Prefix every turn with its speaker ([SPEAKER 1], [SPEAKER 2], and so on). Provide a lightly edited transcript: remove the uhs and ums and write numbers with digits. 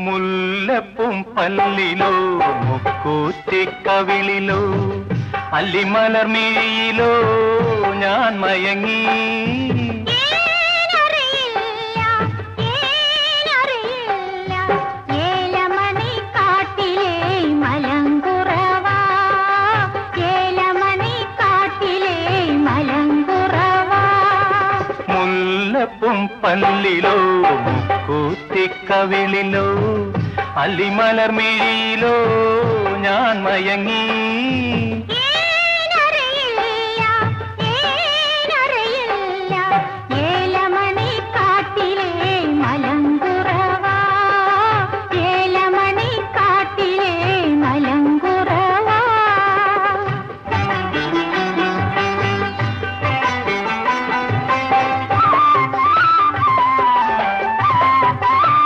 [SPEAKER 1] മുല്ലപ്പും പല്ലിലോ മുക്കൂറ്റിക്കവിളിലോ അല്ലിമലർമിഴിയിലോ ഞാൻ മയങ്ങി. മുല്ലപ്പും പല്ലിലോ മുക്കൂറ്റിക്കവിളിലോ അല്ലിമലർമിഴിയിലോ ഞാൻ മയങ്ങി.